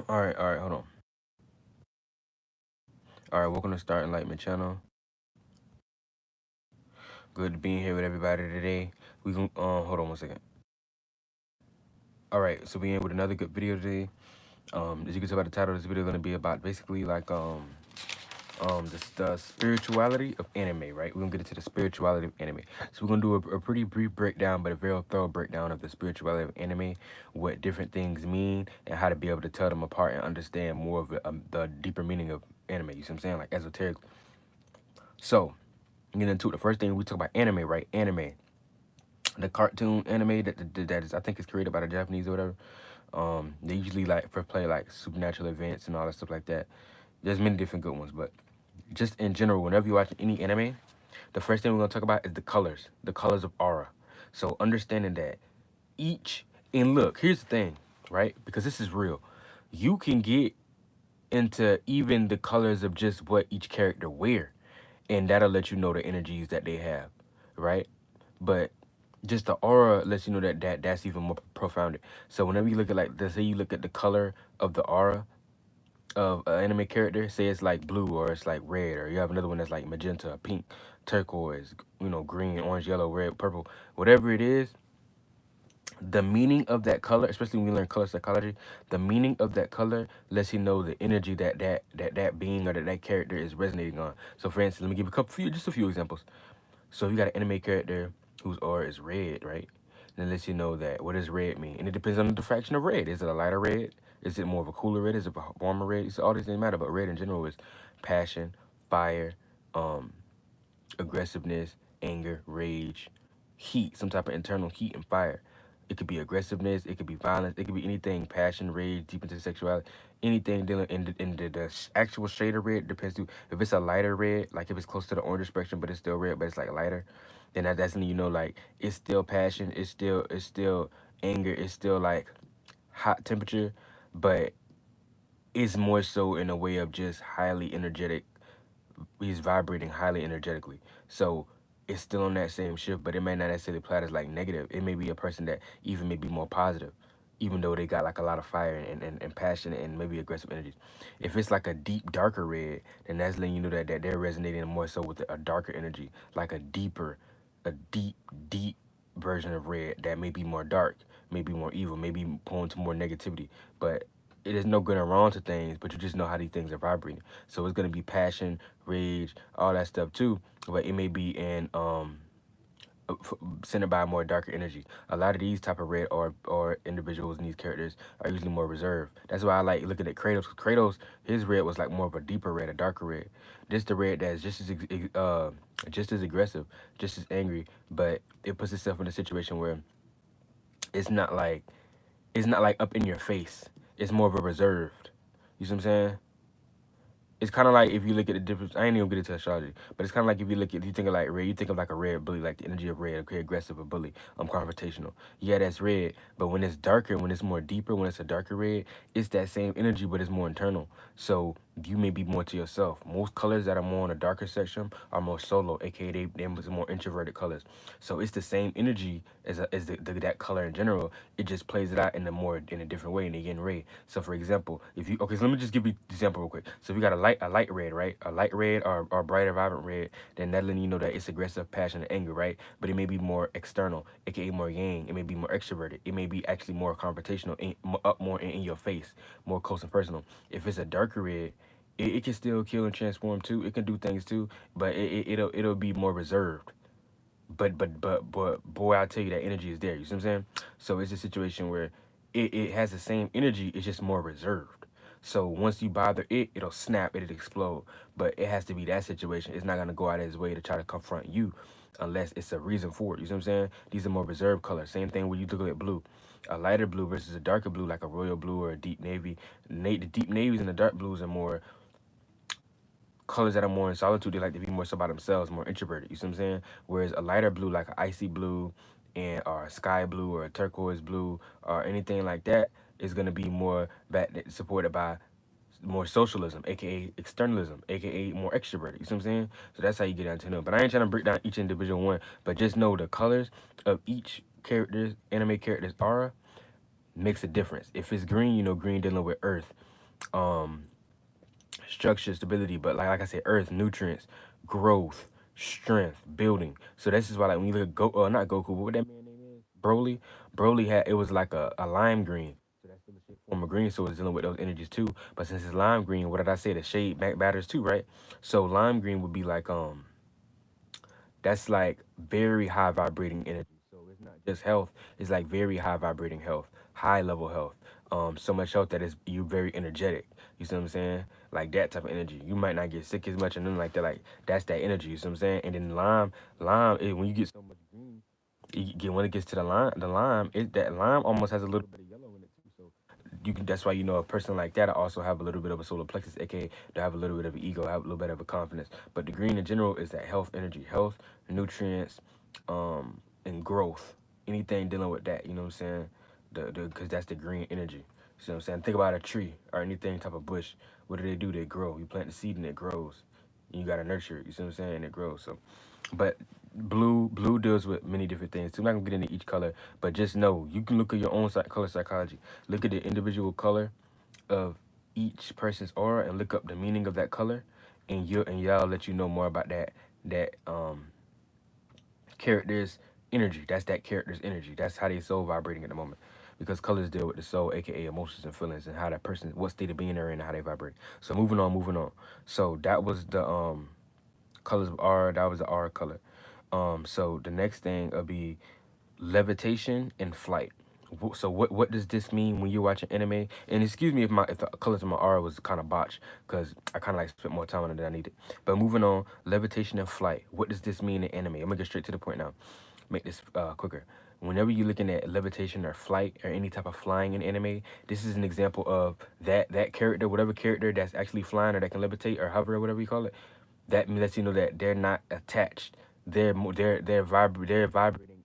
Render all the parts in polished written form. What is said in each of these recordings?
All right, hold on. All right, welcome to Start Enlightenment Channel. Good being here with everybody today. We can hold on one second. All right, so we in with another good video today. As you can tell by the title, this video is gonna be about basically like the spirituality of anime, right? We're gonna get into the spirituality of anime. So we're gonna do a pretty brief breakdown, but a very thorough breakdown of the spirituality of anime, what different things mean, and how to be able to tell them apart and understand more of the deeper meaning of anime. You see what I'm saying? Like esoteric. So get into it. The first thing we talk about anime, right? Anime, the cartoon anime that is, I think, is created by the Japanese or whatever. They usually like for play like supernatural events and all that stuff like that. There's many different good ones, but just in general, whenever you watch any anime, the first thing we're gonna talk about is the colors of aura. So understanding that each and look, here's the thing, right? Because this is real. You can get into even the colors of just what each character wear, and that'll let you know the energies that they have, right? But just the aura lets you know that's even more profound. So whenever you look at like, let's say you look at the color of the aura of an anime character, say it's like blue or it's like red, or you have another one that's like magenta, pink, turquoise, green, orange, yellow, red, purple, whatever it is, the meaning of that color, especially when we learn color psychology, the meaning of that color lets you know the energy that being or that character is resonating on. So for instance, let me give just a few examples. So you got an anime character whose aura is red, right? Then it lets you know that what does red mean, and it depends on the diffraction of red. Is it a lighter red? Is it more of a cooler red? Is it a warmer red? So all these things matter, but red in general is passion, fire, um, aggressiveness, anger, rage, heat, some type of internal heat and fire. It could be aggressiveness, it could be violence, it could be anything, passion, rage, deep into sexuality, anything dealing in the actual shade of red depends to if it's a lighter red, like if it's close to the orange spectrum, but it's still red, but it's like lighter, then that's when like it's still passion, it's still anger, it's still like hot temperature, but it's more so in a way of just highly energetic. He's vibrating highly energetically. So it's still on that same shift, but it may not necessarily apply as like negative. It may be a person that even may be more positive, even though they got like a lot of fire and passion and maybe aggressive energies. If it's like a deep, darker red, then that's letting you know that they're resonating more so with a darker energy, like a deep, deep version of red that may be more dark, maybe more evil, maybe prone to more negativity. But it is no good or wrong to things, but you just know how these things are vibrating. So it's gonna be passion, rage, all that stuff too. But it may be in centered by a more darker energy. A lot of these type of red or individuals in these characters are usually more reserved. That's why I like looking at Kratos. Kratos, his red was like more of a deeper red, a darker red. This the red that's just as aggressive, just as angry, but it puts itself in a situation where it's not like it's not like up in your face. It's more of a reserved. You see what I'm saying? It's kind of like if you look at the difference. I ain't even get into astrology, but it's kind of like if you think of like red, you think of like a red bully, like the energy of red, okay, aggressive, a bully, confrontational. Yeah, that's red, but when it's darker, when it's more deeper, when it's a darker red, it's that same energy, but it's more internal. So you may be more to yourself. Most colors that are more on the darker section are more solo, aka they more introverted colors. So it's the same energy as that color in general. It just plays it out in a different way, and again red. So for example, if you okay, so let me just give you an example real quick. So if you got a light red, right? A light red or brighter vibrant red, then that letting you know that it's aggressive, passion, and anger, right? But it may be more external, aka more yang. It may be more extroverted. It may be actually more confrontational, up more in your face, more close and personal. If it's a darker red, it can still kill and transform too. It can do things too, but it'll be more reserved. But boy, I tell you that energy is there. You see what I'm saying? So it's a situation where it has the same energy. It's just more reserved. So once you bother it, it'll snap. It'll explode. But it has to be that situation. It's not gonna go out of its way to try to confront you, unless it's a reason for it. You see what I'm saying? These are more reserved colors. Same thing when you look at blue. A lighter blue versus a darker blue, like a royal blue or a deep navy. The deep navies and the dark blues are more colors that are more in solitude. They like to be more so by themselves, more introverted. You see what I'm saying? Whereas a lighter blue, like an icy blue, and or a sky blue or a turquoise blue or anything like that, is gonna be more supported by more socialism, aka externalism, aka more extroverted. You see what I'm saying? So that's how you get down to know. But I ain't trying to break down each individual one, but just know the colors of each character's anime character's aura makes a difference. If it's green, you know green dealing with earth. um structure, stability, but like I said, earth, nutrients, growth, strength, building. So this is why like when you look at not Goku, but what that man name is? Broly. Broly had, it was like a lime green. So that's still a shape form of green, so it's dealing with those energies too. But since it's lime green, what did I say? The shade back matters too, right? So lime green would be like that's like very high vibrating energy. So it's not just health, it's like very high vibrating health, high level health. So much health that is you very energetic. You see what I'm saying? Like that type of energy. You might not get sick as much and then like that, like that's that energy, you see what I'm saying? And then when you get so much green, you get when it gets to the lime, that lime almost has a little bit of yellow in it too. So you can, that's why you know a person like that also have a little bit of a solar plexus, aka they have a little bit of an ego, have a little bit of a confidence. But the green in general is that health energy, health, nutrients, and growth. Anything dealing with that, you know what I'm saying? The because that's the green energy. You know what I'm saying? Think about a tree or anything type of bush. What do? They grow. You plant the seed and it grows. And you gotta nurture it. You see what I'm saying? And it grows. So, but blue deals with many different things. So I'm not gonna get into each color, but just know you can look at your own color psychology. Look at the individual color of each person's aura and look up the meaning of that color, and y'all let you know more about that character's energy. That's that character's energy. That's how they soul vibrating at the moment. Because colors deal with the soul, aka emotions and feelings, and how that person, what state of being they're in, and how they vibrate. So moving on, moving on. So that was the colors of aura. That was the aura color. So the next thing will be levitation and flight. So what does this mean when you're watching anime? And excuse me if the colors of my aura was kind of botched because I kind of like spent more time on it than I needed. But moving on, levitation and flight. What does this mean in anime? I'm gonna get straight to the point now. Make this quicker. Whenever you're looking at levitation or flight or any type of flying in anime, this is an example of that character, whatever character that's actually flying or that can levitate or hover or whatever you call it. That lets you know that they're not attached. They're vibrating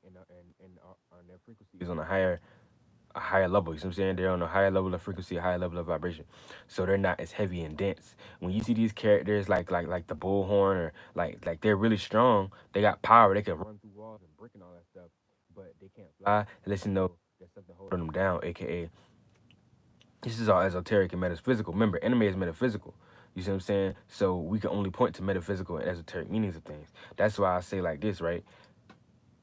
on their frequency is on a higher level. You see what I'm saying? They're on a higher level of frequency, a higher level of vibration. So they're not as heavy and dense. When you see these characters like the bullhorn or like they're really strong, they got power, they can run through walls and brick and all that stuff, but they can't fly unless you know there's something holding them down, aka this is all esoteric and metaphysical. Remember, anime is metaphysical. You see what I'm saying? So we can only point to metaphysical and esoteric meanings of things. That's why I say like this, right?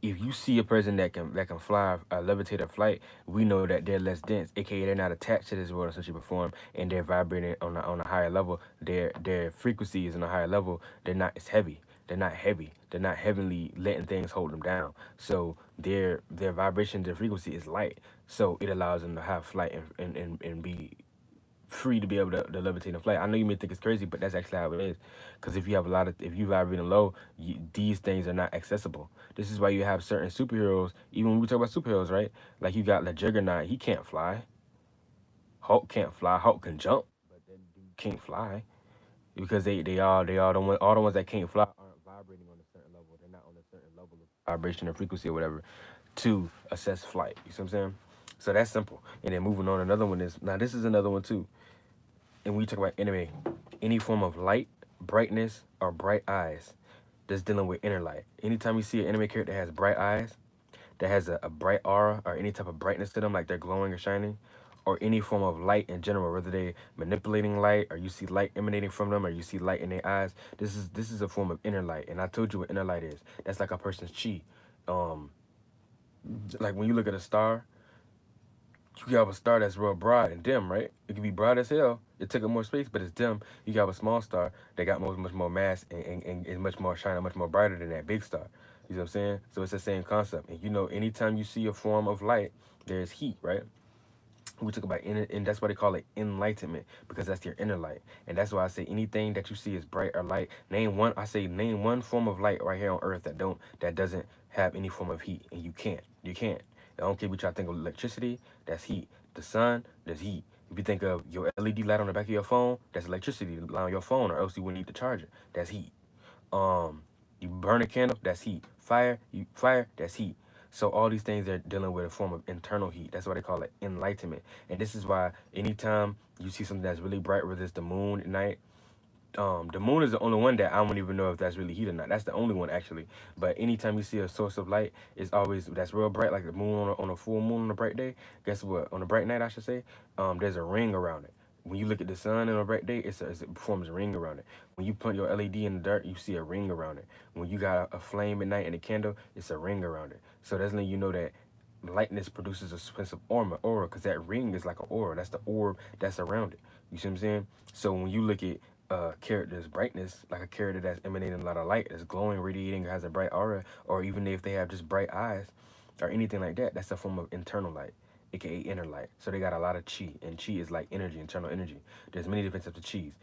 If you see a person that can fly, levitate or flight, we know that they're less dense, aka they're not attached to this world essentially perform, and they're vibrating on a higher level. Their frequency is on a higher level. They're not as heavy. They're not heavy. They're not heavily letting things hold them down. So their vibration, their frequency is light. So it allows them to have flight and be free to be able to levitate and fly. I know you may think it's crazy, but that's actually how it is. Because if you vibrating low, these things are not accessible. This is why you have certain superheroes. Even when we talk about superheroes, right? Like you got the Juggernaut, he can't fly. Hulk can't fly. Hulk can jump, but then dude can't fly because they all all the ones that can't fly aren't vibrating on a certain level. They're not on a certain level of vibration or frequency or whatever to assess flight. You see what I'm saying? So that's simple. And then moving on, another one is now this is another one too. And when you talk about anime, any form of light, brightness, or bright eyes that's dealing with inner light. Anytime you see an anime character that has bright eyes, that has a bright aura or any type of brightness to them, like they're glowing or shining, or any form of light in general, whether they manipulating light or you see light emanating from them or you see light in their eyes, this is a form of inner light. And I told you what inner light is. That's like a person's chi. Um, like when you look at a star, you have a star that's real bright and dim, right? It can be bright as hell. It took up more space, but it's dim. You got a small star that got much more mass and is much more shining, much more brighter than that big star. You know what I'm saying? So it's the same concept. And you know, anytime you see a form of light, there's heat, right? We talk about inner, and that's why they call it enlightenment because that's your inner light. And that's why I say anything that you see is bright or light. Name one form of light right here on Earth that doesn't have any form of heat, and you can't. I don't care what y'all think of electricity, that's heat. The sun, there's heat. If you think of your LED light on the back of your phone, that's electricity on your phone, or else you wouldn't need the charger. That's heat. Um, you burn a candle, that's heat. Fire, that's heat. So all these things are dealing with a form of internal heat. That's why they call it enlightenment. And this is why anytime you see something that's really bright, whether it's the moon at night, the moon is the only one that I don't even know if that's really heat or not. That's the only one actually. But anytime you see a source of light, it's always that's real bright, like the moon on a full moon on a bright day. Guess what? On a bright night, I should say, there's a ring around it. when you look at the sun on a bright day, it forms a ring around it. When you put your LED in the dark, you see a ring around it. When you got a flame at night and a candle, it's a ring around it. So that's letting you know that lightness produces a sense of aura, because that ring is like an aura. That's the orb that's around it. You see what I'm saying? So when you look at character's brightness, like a character that's emanating a lot of light, is glowing, radiating, has a bright aura, or even if they have just bright eyes or anything like that, that's a form of internal light, aka inner light. So they got a lot of chi, and chi is like energy, internal energy. There's many different types of chis.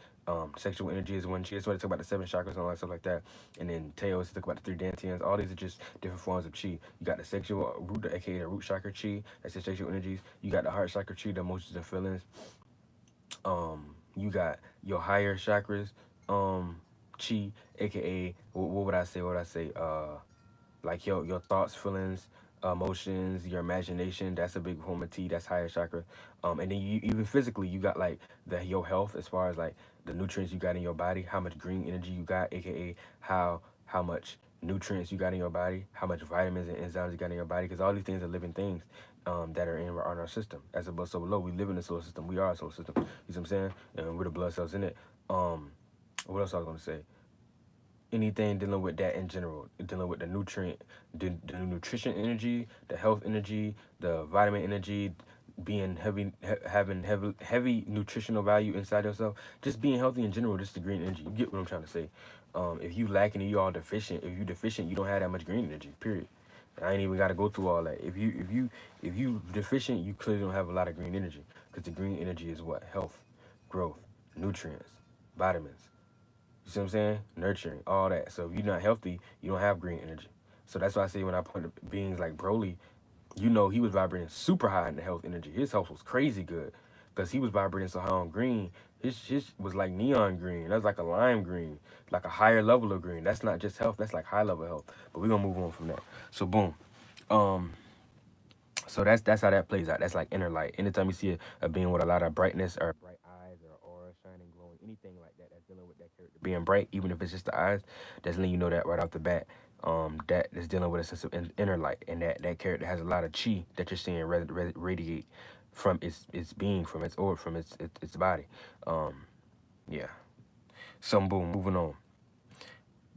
Sexual energy is one chi. That's why they talk about the seven chakras and all that stuff like that. And then Teo is talk about the three dantians. All these are just different forms of chi. You got the sexual root, aka the root chakra chi. That's the sexual energies. You got the heart chakra chi, the emotions and feelings. You got your higher chakras, chi, aka what would I say? What would I say? Like your thoughts, feelings, emotions, your imagination. That's a big form of T. That's higher chakra. And then you even physically, you got like your health, as far as like the nutrients you got in your body, how much green energy you got, aka how much nutrients you got in your body, how much vitamins and enzymes you got in your body, because all these things are living things that are in our system. As a blood so low, we live in the solar system. We are a solar system. You see what I'm saying? And we're the blood cells in it. What else I was gonna say? Anything dealing with that in general, dealing with the nutrient, the nutrition energy, the health energy, the vitamin energy, being heavy, having heavy nutritional value inside yourself, just being healthy in general, just the green energy. You get what I'm trying to say? If you lacking and you all deficient, if you deficient, you don't have that much green energy. Period. I ain't even got to go through all that. If you deficient, you clearly don't have a lot of green energy, because the green energy is what? Health, growth, nutrients, vitamins. You see what I'm saying? Nurturing, all that. So if you're not healthy, you don't have green energy. So that's why I say when I point to beings like Broly, he was vibrating super high in the health energy. His health was crazy good because he was vibrating so high on green. His was like neon green. That's like a lime green, like a higher level of green. That's not just health. That's like high level health. But we're gonna move on from that. So boom. Um, so that's how that plays out. That's like inner light. Anytime you see a being with a lot of brightness or bright eyes or aura shining, glowing, anything like that, that's dealing with that character being bright, even if it's just the eyes, that's letting you know that right off the bat. That is dealing with a sense of inner light, and that character has a lot of chi that you're seeing radiate from its being, from its orb, from its body. Um, yeah. So boom, moving on.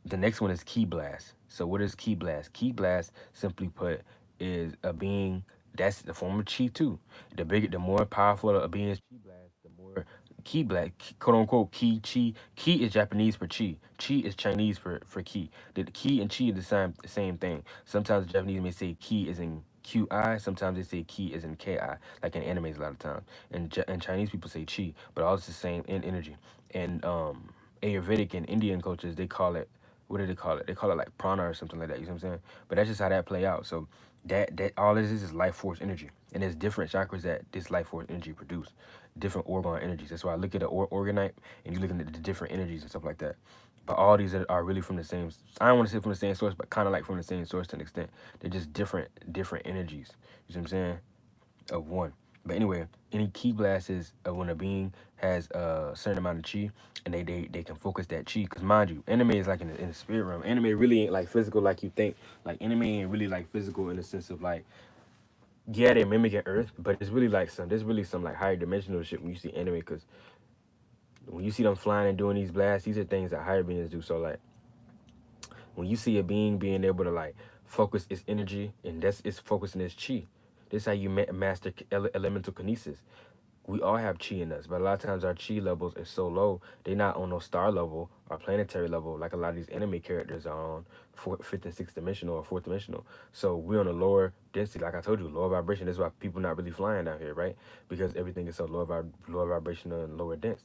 The next one is Ki Blast. So what is Ki Blast? Ki Blast, simply put, is a being that's the form of chi too. The more powerful a being's chi blast, the more Ki Blast, quote unquote ki chi. Ki is Japanese for chi. Chi is Chinese for ki. The ki and chi are the same thing. Sometimes the Japanese may say ki is in QI. Sometimes they say ki is in KI, like in animes a lot of times. And Chinese people say chi, but all it's the same in energy. And Ayurvedic and Indian cultures, they call it, what do they call it? They call it like prana or something like that. You know what I'm saying? But that's just how that play out. So that all this is life force energy, and there's different chakras that this life force energy produce, different organ energies. That's why I look at the orgonite, and you looking at the different energies and stuff like that. But all these are really from the same. I don't want to say from the same source, but kind of like from the same source to an extent. They're just different energies. You see what I'm saying? Of one. But anyway, any ki blast is when a being has a certain amount of chi, and they can focus that chi. Because mind you, anime is like in the spirit realm. Anime really ain't like physical like you think. Like anime ain't really like physical in the sense of like, yeah, they're mimicking Earth, but it's really like there's really some like higher dimensional shit when you see anime. Because when you see them flying and doing these blasts, these are things that higher beings do. So like when you see a being being able to like focus its energy, and that's it's focusing its chi. This is how you master elemental kinesis. We all have chi in us, but a lot of times our chi levels are so low, they're not on no star level or planetary level like a lot of these anime characters are on fifth and sixth dimensional or fourth dimensional. So we're on a lower density, like I told you, lower vibration. That's why people not really flying down here, right? Because everything is so lower vibrational and lower dense.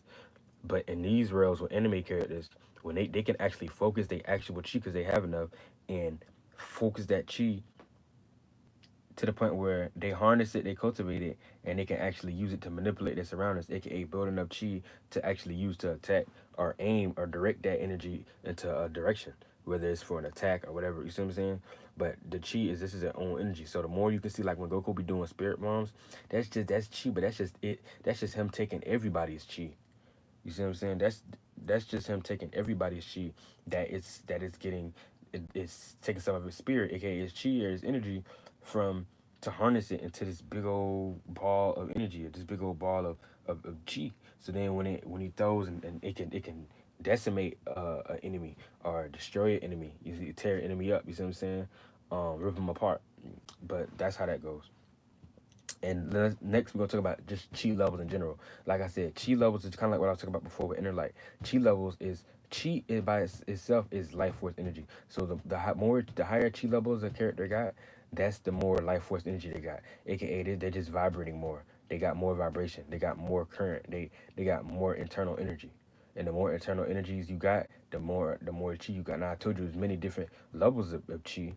But in these realms with anime characters, when they can actually focus their actual chi because they have enough, and focus that chi to the point where they harness it, they cultivate it, and they can actually use it to manipulate their surroundings, aka building up chi to actually use to attack or aim or direct that energy into a direction, whether it's for an attack or whatever. You see what I'm saying? But the chi is this is their own energy. So the more you can see, like when Goku be doing spirit bombs, that's chi, but that's just it. That's just him taking everybody's chi. You see what I'm saying? That's just him taking everybody's chi that it's getting it's taking some of his spirit, aka his chi or his energy, from to harness it into this big old ball of energy, or this big old ball of chi. So then when he throws and it can decimate an enemy or destroy an enemy. You see, tear an enemy up. You see what I'm saying? Rip them apart. But that's how that goes. And then next, we're gonna talk about just chi levels in general. Like I said, chi levels is kind of like what I was talking about before with inner light. Chi levels is chi is by itself is life force energy. So the higher chi levels a character got, that's the more life force energy they got. AKA they're just vibrating more. They got more vibration. They got more current. They got more internal energy. And the more internal energies you got, the more chi you got. Now I told you there's many different levels of chi.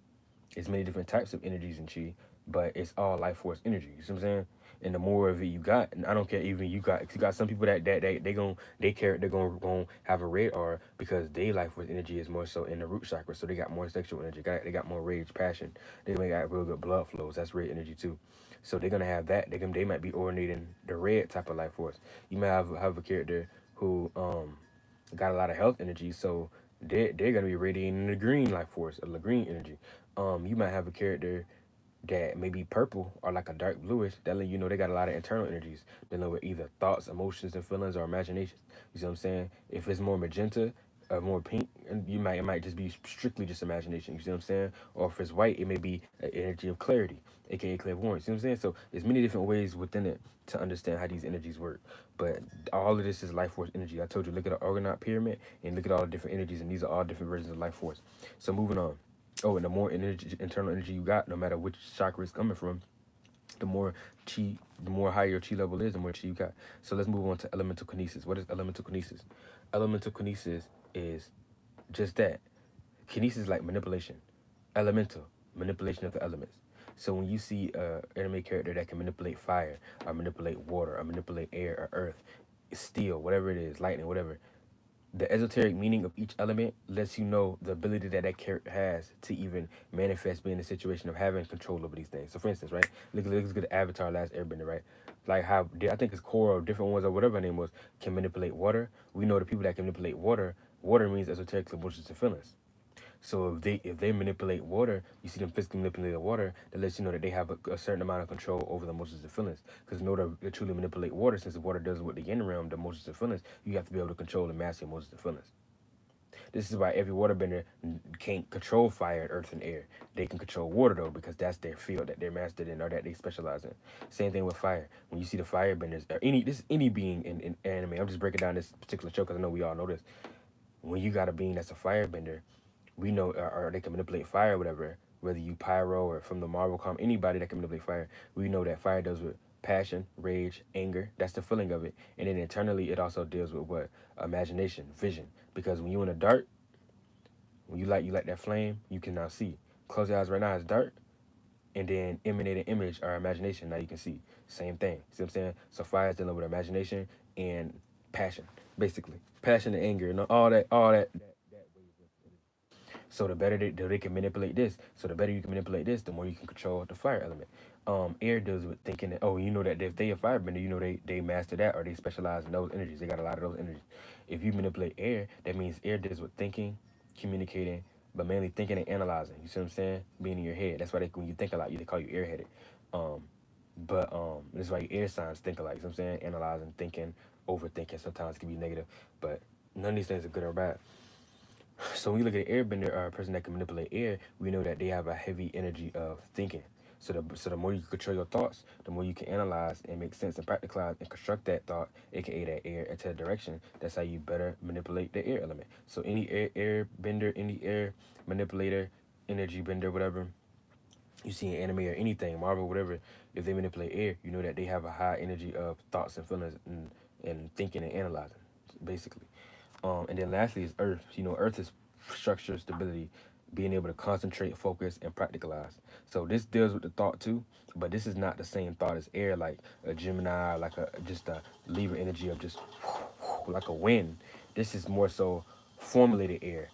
It's many different types of energies in chi, but it's all life force energy. You see what I'm saying? And the more of it you got, and I don't care, even you got some people that they're gonna have a red R because their life force energy is more so in the root chakra, so they got more sexual energy. They got more rage, passion. They may got real good blood flows. That's red energy too. So they're gonna have that. They might be ordinating the red type of life force. You might have a character who got a lot of health energy, so they're gonna be radiating the green life force or the green energy. You might have a character that may be purple or like a dark bluish, that let you know they got a lot of internal energies dealing with either thoughts, emotions, and feelings or imaginations. You see what I'm saying? If it's more magenta or more pink, and it might just be strictly just imagination. You see what I'm saying? Or if it's white, it may be an energy of clarity, aka clairvoyance. You know what I'm saying? So there's many different ways within it to understand how these energies work. But all of this is life force energy. I told you, look at the orgonite pyramid and look at all the different energies, and these are all different versions of life force. So moving on. Oh, and the more energy, internal energy you got, no matter which chakra it's coming from, the more chi, the more higher your chi level is, the more chi you got. So let's move on to elemental kinesis. What is elemental kinesis? Elemental kinesis is just that. Kinesis is like manipulation. Elemental, manipulation of the elements. So when you see a anime character that can manipulate fire, or manipulate water, or manipulate air or earth, steel, whatever it is, lightning, whatever, the esoteric meaning of each element lets you know the ability that that character has to even manifest being in a situation of having control over these things. So, for instance, right, look at Avatar: Last Airbender, right? Like how I think it's Korra or different ones or whatever her name was can manipulate water. We know the people that can manipulate water. Water means esoteric emotions and feelings. So if they manipulate water, you see them physically manipulate the water, that lets you know that they have a certain amount of control over the emotions and feelings. Because in order to truly manipulate water, since the water does with the yin realm, the emotions and feelings, you have to be able to control and master emotions and feelings. This is why every waterbender can't control fire, earth, and air. They can control water though, because that's their field that they're mastered in or that they specialize in. Same thing with fire. When you see the firebenders or any being in anime, I'm just breaking down this particular show because I know we all know this. When you got a being that's a firebender, we know, or they can manipulate fire, or whatever. Whether you pyro or from the Marvel comic, anybody that can manipulate fire, we know that fire deals with passion, rage, anger. That's the feeling of it, and then internally, it also deals with what imagination, vision. Because when you in the dark, when you light that flame, you can now see. Close your eyes right now, it's dark, and then emanate an image or imagination. Now you can see. Same thing. See what I'm saying? So fire is dealing with imagination and passion, basically. Passion and anger and all that so the better they can manipulate this. So the better you can manipulate this, the more you can control the fire element. Air deals with thinking that, oh, you know that if they a firebender, you know they master that or they specialize in those energies. They got a lot of those energies. If you manipulate air, that means air deals with thinking, communicating, but mainly thinking and analyzing. You see what I'm saying? Being in your head. That's why when you think a lot, they call you airheaded. Um, but that's why your air signs think alike. You know what I'm saying? Analyzing, thinking, overthinking sometimes can be negative, but none of these things are good or bad. So when we look at an airbender or a person that can manipulate air, we know that they have a heavy energy of thinking. So the more you can control your thoughts, the more you can analyze and make sense and practicalize and construct that thought, aka that air, into that direction. That's how you better manipulate the air element. So any air bender, any air manipulator, energy bender, whatever you see in anime or anything, Marvel, whatever, if they manipulate air, you know that they have a high energy of thoughts and feelings and thinking and analyzing, basically. And then lastly is Earth. You know, Earth is structure, stability, being able to concentrate, focus, and practicalize. So this deals with the thought too, but this is not the same thought as air, like a Gemini, like a just a Libra energy of just like a wind. This is more so formulated air.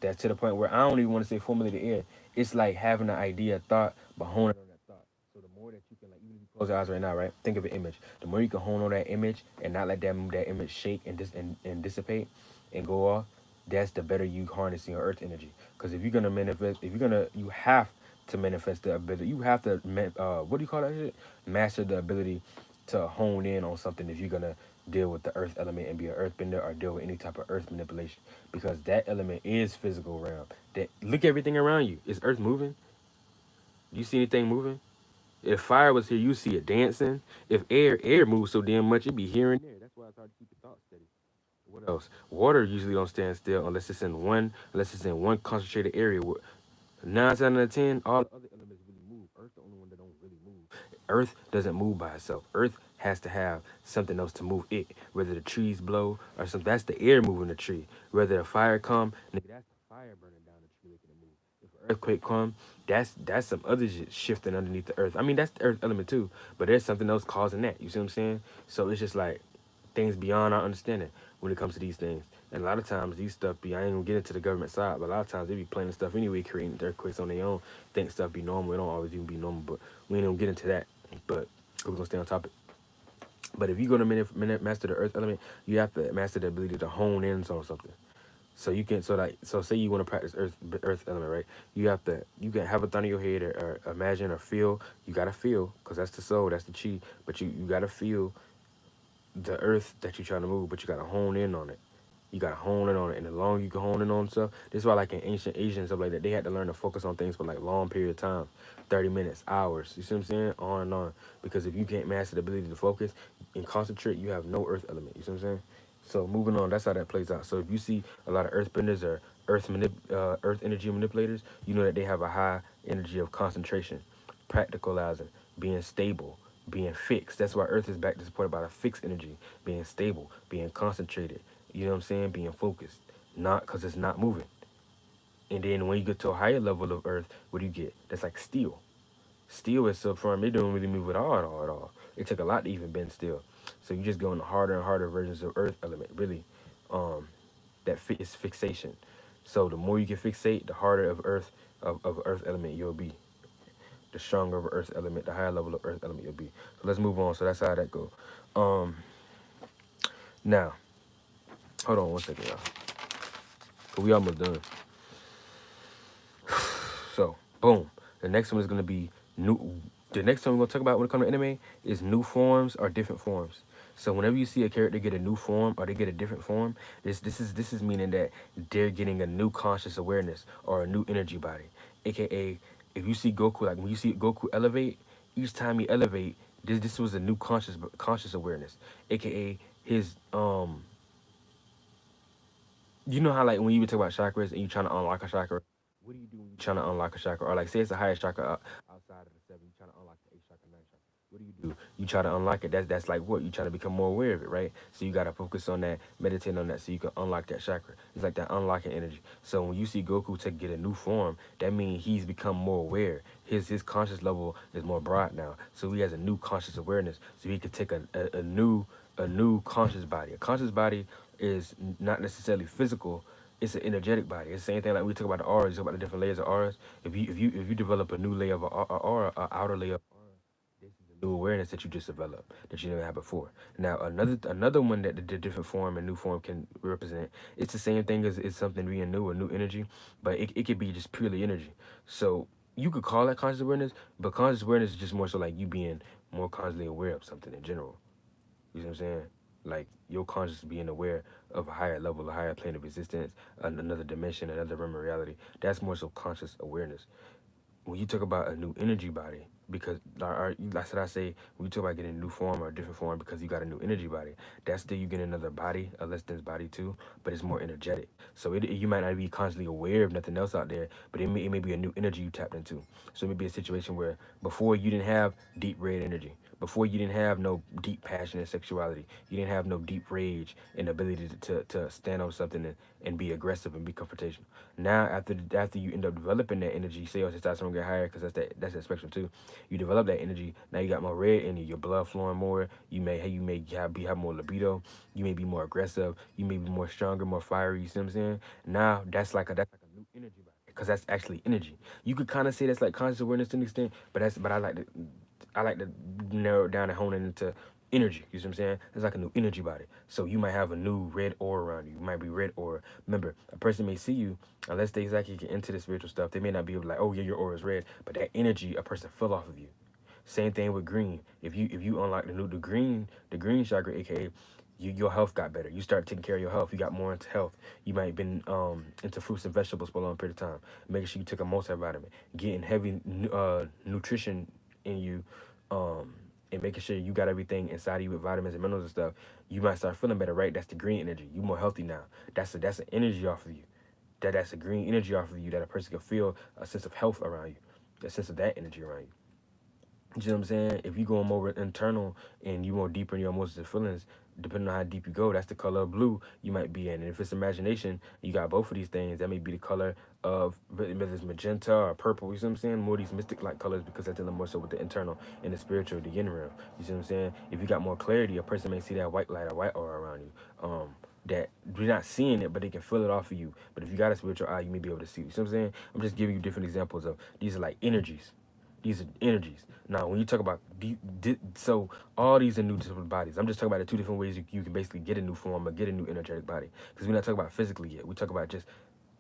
That's to the point where I don't even want to say formulated air. It's like having an idea, thought, but honing on that thought. So the more that you can, like, even if you close your eyes right now, right? Think of an image. The more you can hone on that image and not let that image shake and dissipate and go off, that's the better you harnessing your earth energy. Because if you're gonna manifest, if you're gonna, you have to manifest the ability. You have to, what do you call that shit? Master the ability to hone in on something if you're gonna deal with the earth element and be an earthbender or deal with any type of earth manipulation, because that element is physical realm. That look everything around you. Is earth moving? Do you see anything moving? If fire was here, you see it dancing. If air moves so damn much, it'd be here and there. That's why it's hard to keep your thoughts steady. What else? Water usually don't stand still unless it's in one concentrated area. 9 times out of 10, all the other elements really move. Earth the only one that don't really move. Earth doesn't move by itself. Earth has to have something else to move it. Whether the trees blow or something, that's the air moving the tree. Whether a fire come, nigga, that's the fire burning down the tree making it move. If an earthquake come, that's some other shit shifting underneath the earth. I mean, that's the earth element too, but there's something else causing that. You see what I'm saying? So it's just like things beyond our understanding when it comes to these things. And a lot of times these stuff be, I ain't gonna get into the government side, but a lot of times they be planning stuff anyway, creating earthquakes on their own, think stuff be normal. It don't always even be normal, but we ain't gonna get into that. But we're gonna stay on topic. But if you're gonna master the earth element, you have to master the ability to hone in on something. So you can so say you want to practice earth element, right? You can have a thought in your head or imagine or feel. You gotta feel, because that's the soul, that's the chi. But you gotta feel the earth that you're trying to move, but you gotta hone in on it. You gotta hone in on it, and the longer you can hone in on stuff, this is why like in ancient Asia and stuff like that, they had to learn to focus on things for like long period of time, 30 minutes, hours. You see what I'm saying? On and on. Because if you can't master the ability to focus and concentrate, you have no earth element. You see what I'm saying? So moving on, that's how that plays out. So if you see a lot of earthbenders or earth energy manipulators, you know that they have a high energy of concentration, practicalizing, being stable, being fixed. That's why earth is back to supported by the fixed energy, being stable, being concentrated. You know what I'm saying? Being focused, not because it's not moving. And then when you get to a higher level of earth, what do you get? That's like steel. Steel is so firm, it don't really move at all, at all, at all. It took a lot to even bend steel. So you just go into harder and harder versions of earth element, really. Um, that is fixation. So the more you can fixate, the harder of earth element you'll be. The stronger of earth element, the higher level of earth element you'll be. So let's move on. So that's how that go. Um, now, hold on 1 second, y'all. We almost done. So, boom. The next one is gonna be new. The next one we're gonna talk about when it comes to anime is new forms or different forms. So whenever you see a character get a new form or they get a different form, this is meaning that they're getting a new conscious awareness or a new energy body. AKA, if you see Goku, like when you see Goku elevate, each time he elevate, this was a new conscious awareness. AKA his you know how like when you would talk about chakras and you trying to unlock a chakra, what do you do when you trying to unlock a chakra? Or like say it's the highest chakra outside of the seven, you trying to unlock the eighth chakra, ninth chakra. What do you do? You try to unlock it. That's like what you trying to become more aware of it, right? So you gotta focus on that, meditate on that, so you can unlock that chakra. It's like that unlocking energy. So when you see Goku to get a new form, that means he's become more aware. His conscious level is more broad now, so he has a new conscious awareness. So he could take a new conscious body. A conscious body is not necessarily physical. It's an energetic body. It's the same thing like we talk about the auras. You talk about the different layers of auras. If you develop a new layer of a aura, an outer layer of aura, this is a new awareness that you just developed that you never had before. Now another one that the different form and new form can represent. It's the same thing as it's something being new or new energy, but it could be just purely energy. So you could call that conscious awareness, but conscious awareness is just more so like you being more consciously aware of something in general. You see what I'm saying? Like your conscious being aware of a higher level, a higher plane of existence, another dimension, another realm of reality. That's more so conscious awareness. When you talk about a new energy body, because that's what I say, when you talk about getting a new form or a different form because you got a new energy body, that's still you get another body, a less dense body too, but it's more energetic. So you might not be consciously aware of nothing else out there, but it may be a new energy you tapped into. So it may be a situation where before you didn't have deep red energy. Before you didn't have no deep passion and sexuality. You didn't have no deep rage and ability to stand on something and be aggressive and be confrontational. Now after you end up developing that energy, say your testosterone get higher because that's that spectrum too. You develop that energy. Now you got more red in you. Your blood flowing more. You may have more libido. You may be more aggressive. You may be more stronger, more fiery. You see what I'm saying? Now that's like a new energy because that's actually energy. You could kind of say that's like conscious awareness to an extent, but I like to narrow it down and hone it into energy. You see what I'm saying? It's like a new energy body. So you might have a new red aura around you. You might be red aura. Remember, a person may see you, unless they exactly get into the spiritual stuff, they may not be able to like, oh yeah, your aura is red. But that energy, a person fell off of you. Same thing with green. If you unlock the green chakra, aka your health got better. You start taking care of your health. You got more into health. You might have been into fruits and vegetables for a long period of time. Making sure you took a multivitamin, getting heavy nutrition in you, and making sure you got everything inside of you with vitamins and minerals and stuff. You might start feeling better, right? That's the green energy. You more healthy now. That's an energy off of you. That's a green energy off of you that a person can feel a sense of health around you, a sense of that energy around you. You know what I'm saying? If you go more internal and you more deeper in your emotions and feelings, depending on how deep you go, that's the color of blue you might be in. And if it's imagination, you got both of these things. That may be the color of whether it's magenta or purple. You see what I'm saying? More of these mystic like colors because that's dealing more so with the internal and the spiritual, the yin realm. You see what I'm saying? If you got more clarity, a person may see that white light or white aura around you. That you're not seeing it, but they can feel it off of you. But if you got a spiritual eye, you may be able to see. You see what I'm saying? I'm just giving you different examples of these are like energies. These are energies. Now, when you talk about so all these are new different bodies. I'm just talking about the two different ways you can basically get a new form or get a new energetic body. Because we're not talking about physically yet. We talk about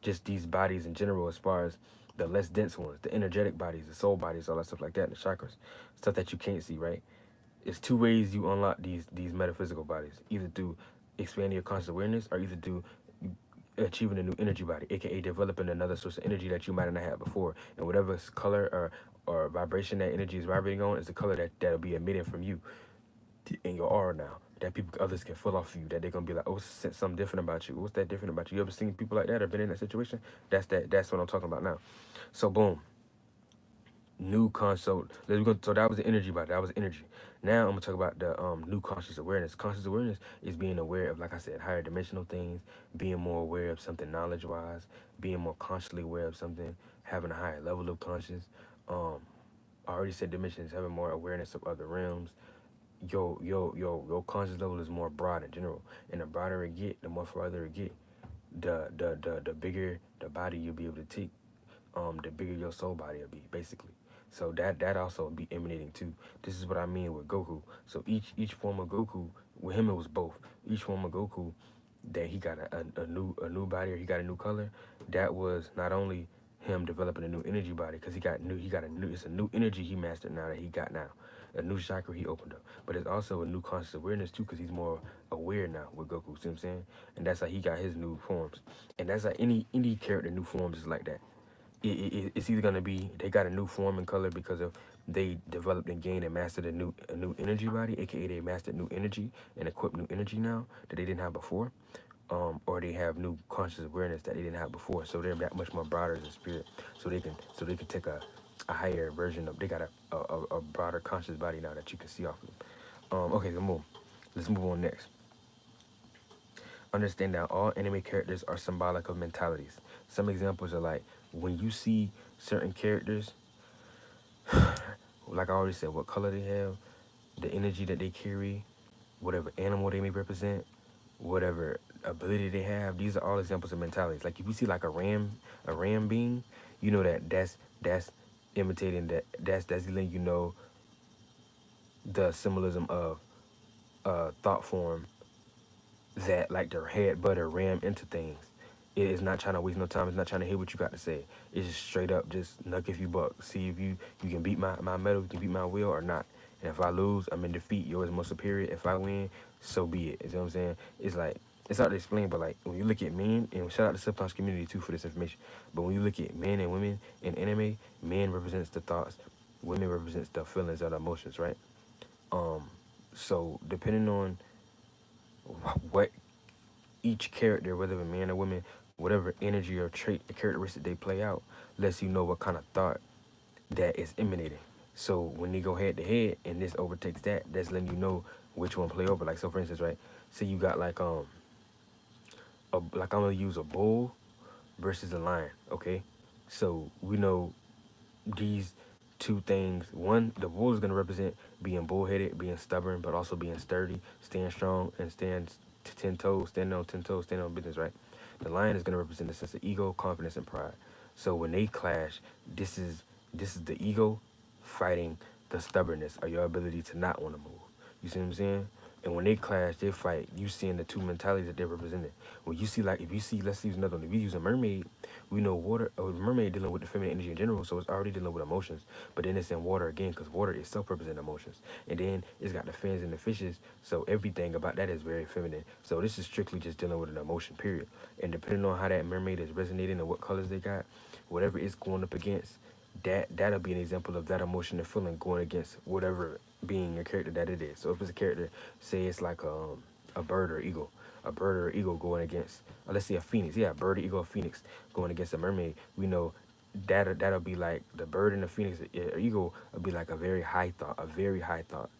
just these bodies in general, as far as the less dense ones, the energetic bodies, the soul bodies, all that stuff like that, the chakras, stuff that you can't see, right? It's two ways you unlock these metaphysical bodies, either through expanding your conscious awareness or either through achieving a new energy body, aka developing another source of energy that you might not have before. And whatever color or vibration that energy is vibrating on is the color that'll be emitting from you in your aura now. That people others can feel off of you. That they're gonna be like, oh, something different about you. What's that different about you? You ever seen people like that or been in that situation? That's what I'm talking about now. So boom, new console. So that was the energy body. That was energy. Now I'm gonna talk about the new conscious awareness. Conscious awareness is being aware of, like I said, higher dimensional things, being more aware of something knowledge wise, being more consciously aware of something, having a higher level of conscious. Um, I already said dimensions, having more awareness of other realms. Your conscious level is more broad in general, and the broader it get, the more further it get, the bigger the body you'll be able to take, the bigger your soul body will be, basically. So that also be emanating too. This is what I mean with Goku. So each form of Goku, with him it was both. Each form of Goku, that he got a new body or he got a new color, that was not only him developing a new energy body, because he got a new, it's a new energy he mastered now, that he got now, a new chakra he opened up. But it's also a new conscious awareness too, because he's more aware now with Goku. See what I'm saying? And that's how he got his new forms. And that's how any character new forms is like that. It's either gonna be they got a new form and color because of they developed and gained and mastered a new energy body, aka they mastered new energy and equipped new energy now that they didn't have before, or they have new conscious awareness that they didn't have before, so they're that much more broader as a spirit, so they can take a higher version of, they got a broader conscious body now that you can see off of them. Okay, let's move on next. Understand that all anime characters are symbolic of mentalities. Some examples are like when you see certain characters, like I already said, what color they have, the energy that they carry, whatever animal they may represent, whatever ability they have. These are all examples of mentalities. Like if you see like a ram being, you know that's imitating that's letting you know the symbolism of thought form, that like their head butter ram into things. It is not trying to waste no time. It's not trying to hear what you got to say. It's just straight up just knuck if you buck. See if you can beat my metal, you can beat my will or not. And if I lose, I'm in defeat. You're always more superior. If I win, so be it. You know what I'm saying? It's like, it's hard to explain, but like when you look at men, and shout out to the subconscious community too for this information. But when you look at men and women in anime, men represents the thoughts, women represents the feelings or the emotions, right? Um, so depending on what each character, whether a man or woman, whatever energy or trait, characteristic they play out, lets you know what kind of thought that is emanating. So when they go head to head and this overtakes that, that's letting you know which one play over. Like so, for instance, right? Say you got like I'm gonna use a bull versus a lion. Okay, so we know these two things. One, the bull is going to represent being bullheaded, being stubborn, but also being sturdy, staying strong, and standing on 10 toes, standing on business, right? The lion is going to represent the sense of ego, confidence, and pride. So when they clash, this is the ego fighting the stubbornness or your ability to not want to move. You see what I'm saying? And when they clash, they fight. You seeing the two mentalities that they're represented. When you see, like, if you see, let's use another one. If you use a mermaid, we know water, a mermaid dealing with the feminine energy in general, so it's already dealing with emotions. But then it's in water again, because water itself represents emotions. And then it's got the fins and the fishes, so everything about that is very feminine. So this is strictly just dealing with an emotion, period. And depending on how that mermaid is resonating and what colors they got, whatever it's going up against, that'll be an example of that emotion and feeling going against whatever being a character that it is. So if it's a character, say it's like a bird or eagle, a bird or eagle going against, let's say a phoenix, yeah, a bird, eagle, or phoenix going against a mermaid, we know that'll be like the bird and the phoenix or eagle will be like a very high thought,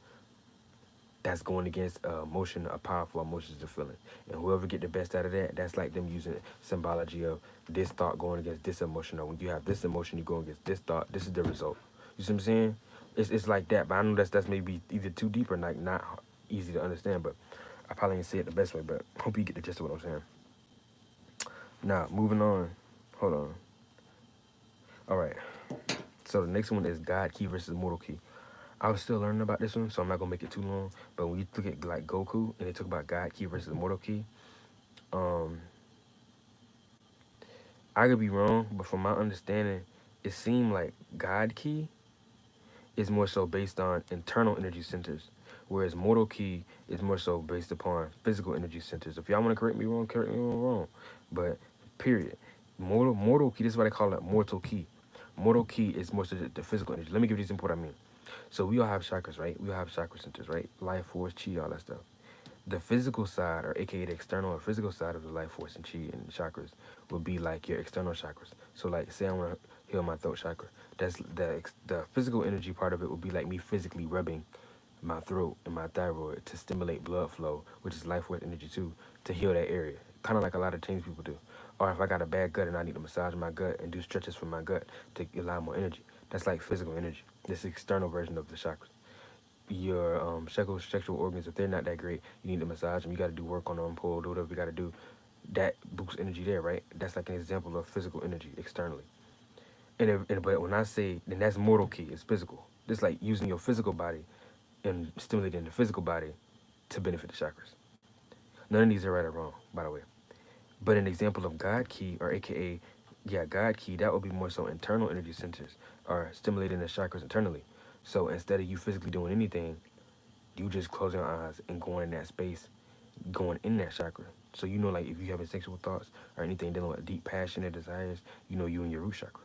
that's going against emotion, a powerful emotions to feeling. And whoever get the best out of that, that's like them using symbology of this thought going against this emotion. Or when you have this emotion, you go against this thought. This is the result. You see what I'm saying? It's like that. But I know that's maybe either too deep or like not easy to understand. But I probably didn't say it the best way. But hope you get the gist of what I'm saying. Now moving on. Hold on. All right. So the next one is God Key versus Mortal Key. I was still learning about this one, so I'm not gonna make it too long. But when you look at like Goku and they talk about God Key versus Mortal Key, um, I could be wrong, but from my understanding, it seemed like God Key is more so based on internal energy centers, whereas Mortal Key is more so based upon physical energy centers. If y'all want to correct me wrong, correct me wrong. But period. Mortal Key, this is what I call it, Mortal Key. Mortal Key is more so the physical energy. Let me give you this what I mean. So we all have chakras, right? We all have chakra centers, right? Life force, chi, all that stuff. The physical side, or aka the external or physical side of the life force and chi and chakras, would be like your external chakras. So like, say I want to heal my throat chakra. That's the physical energy part of it would be like me physically rubbing my throat and my thyroid to stimulate blood flow, which is life force energy too, to heal that area. Kind of like a lot of Chinese people do. Or if I got a bad gut and I need to massage my gut and do stretches for my gut to allow more energy. That's like physical energy. This external version of the chakras. Your sexual organs, if they're not that great, you need to massage them. You got to do work on them, pull, do whatever you got to do. That boosts energy there, right? That's like an example of physical energy externally. But when I say, then that's mortal key. It's physical. It's like using your physical body and stimulating the physical body to benefit the chakras. None of these are right or wrong, by the way. But an example of God key, or AKA, yeah, God key, that would be more so internal energy centers, or stimulating the chakras internally. So instead of you physically doing anything, you just closing your eyes and going in that space, going in that chakra. So you know, like if you having sexual thoughts or anything dealing with deep passion or desires, you know you in your root chakra.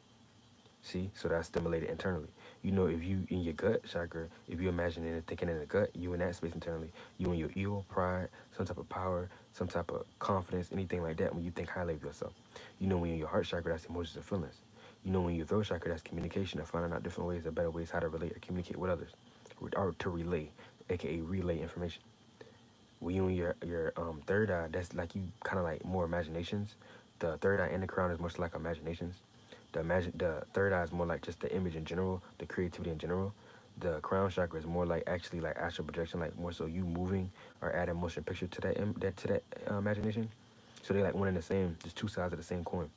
See, so that's stimulated internally. You know, if you in your gut chakra, if you imagine it thinking in the gut, you in that space internally. You in your ego, pride, some type of power, some type of confidence, anything like that. When you think highly of yourself, you know, when you're in your heart chakra, that's emotions and feelings. You know, when you're throat chakra, that's communication, and finding out different ways or better ways how to relate or communicate with others, or to relay, aka relay information. When you in your third eye, that's like you kind of like more imaginations. The third eye and the crown is much like imaginations. The third eye is more like just the image in general, the creativity in general. The crown chakra is more like actually like astral projection, like more so you moving or adding motion picture to that imagination. So they're like one and the same, just two sides of the same coin.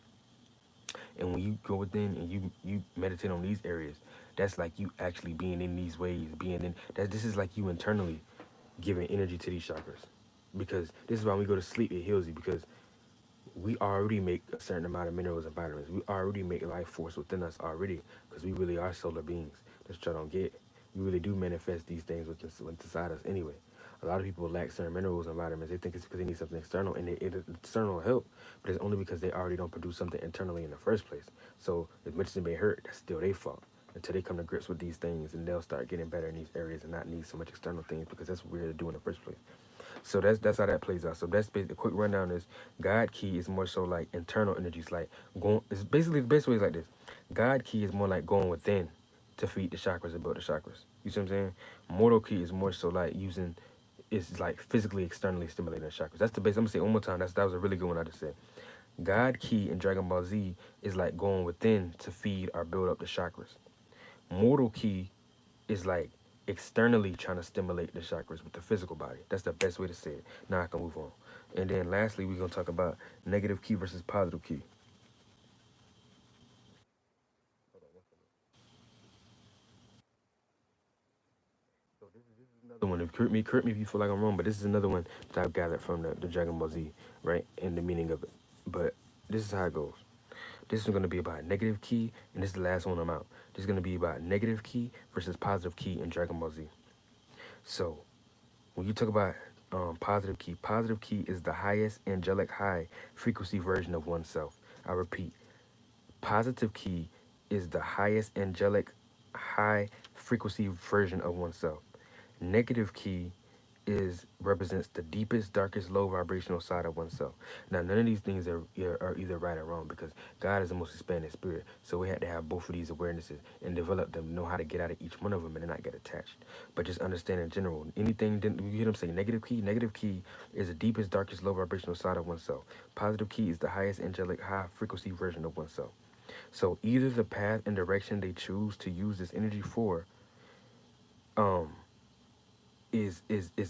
And when you go within and you meditate on these areas, that's like you actually being in these ways, being in that. This is like you internally giving energy to these chakras, because this is why when we go to sleep, it heals you, because we already make a certain amount of minerals and vitamins. We already make life force within us already, because we really are solar beings. That's what y'all don't get. We really do manifest these things within inside us anyway. A lot of people lack certain minerals and vitamins. They think it's because they need something external, and external help, but it's only because they already don't produce something internally in the first place. So as much as they may hurt, that's still their fault until they come to grips with these things, and they'll start getting better in these areas and not need so much external things, because that's what we're here to do in the first place. So that's how that plays out. So that's basically a quick rundown. Is God key is more so like internal energies, like going. It's basically the best way is like this. God key is more like going within to feed the chakras and build the chakras. You see what I'm saying? Mortal key is more so like using. It's like physically externally stimulating the chakras. That's the base. I'm gonna say it one more time. That was a really good one I just said. God key in Dragon Ball Z is like going within to feed or build up the chakras. Mortal key is like externally trying to stimulate the chakras with the physical body. That's the best way to say it. Now I can move on. And then lastly, we're going to talk about negative key versus positive key. So this is another one. correct me if you feel like I'm wrong, but this is another one that I've gathered from the Dragon Ball Z, right? And the meaning of it. But this is how it goes. This is going to be about negative ki, and this is the last one I'm out. This is going to be about negative ki versus positive ki in Dragon Ball Z. So, when you talk about positive ki is the highest angelic high frequency version of oneself. I repeat, positive ki is the highest angelic high frequency version of oneself. Negative ki represents the deepest, darkest, low vibrational side of oneself. Now, none of these things are either right or wrong because God is the most expanded spirit. So we had to have both of these awarenesses and develop them, know how to get out of each one of them and not get attached. But just understand in general, anything, you hear them say negative ki is the deepest, darkest, low vibrational side of oneself. Positive ki is the highest angelic, high frequency version of oneself. So either the path and direction they choose to use this energy for, is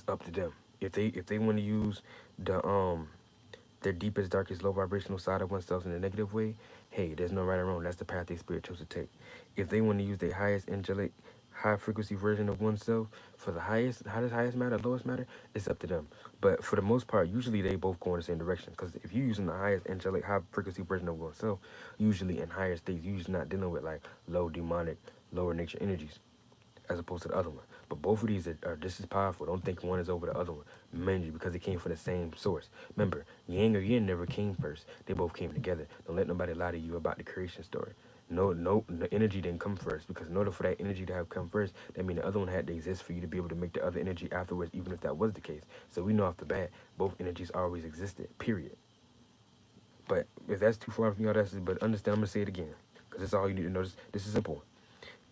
up to them. If they want to use their deepest, darkest, low vibrational side of oneself in a negative way, hey, there's no right or wrong. That's the path they spirit chose to take. If they want to use their highest angelic, high frequency version of oneself for the highest, how does highest matter, lowest matter, it's up to them. But for the most part, usually they both go in the same direction. Because if you're using the highest angelic, high frequency version of oneself, usually in higher states, you're usually not dealing with like low demonic, lower nature energies as opposed to the other one. But both of these are just as powerful. Don't think one is over the other one. Mainly because they came from the same source. Remember, yang or yin never came first. They both came together. Don't let nobody lie to you about the creation story. No, the energy didn't come first because in order for that energy to have come first, that means the other one had to exist for you to be able to make the other energy afterwards, even if that was the case. So we know off the bat, both energies always existed, period. But if that's too far from y'all, but understand, I'm going to say it again because that's all you need to know. This is important.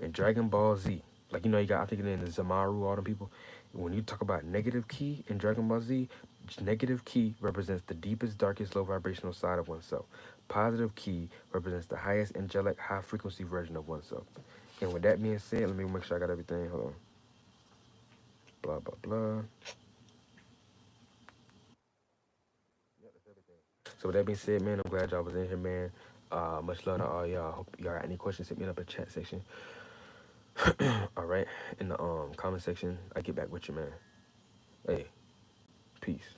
In Dragon Ball Z, like, you got, I think in the Zamaru, all them people, when you talk about negative ki in Dragon Ball Z, negative ki represents the deepest, darkest, low vibrational side of oneself. Positive ki represents the highest angelic, high frequency version of oneself. And with that being said, let me make sure I got everything. Hold on. Blah, blah, blah. So with that being said, man, I'm glad y'all was in here, man. Much love to all y'all. Hope y'all got any questions, hit me up in the chat section. All right, in the comment section, I get back with you, man. Hey, peace.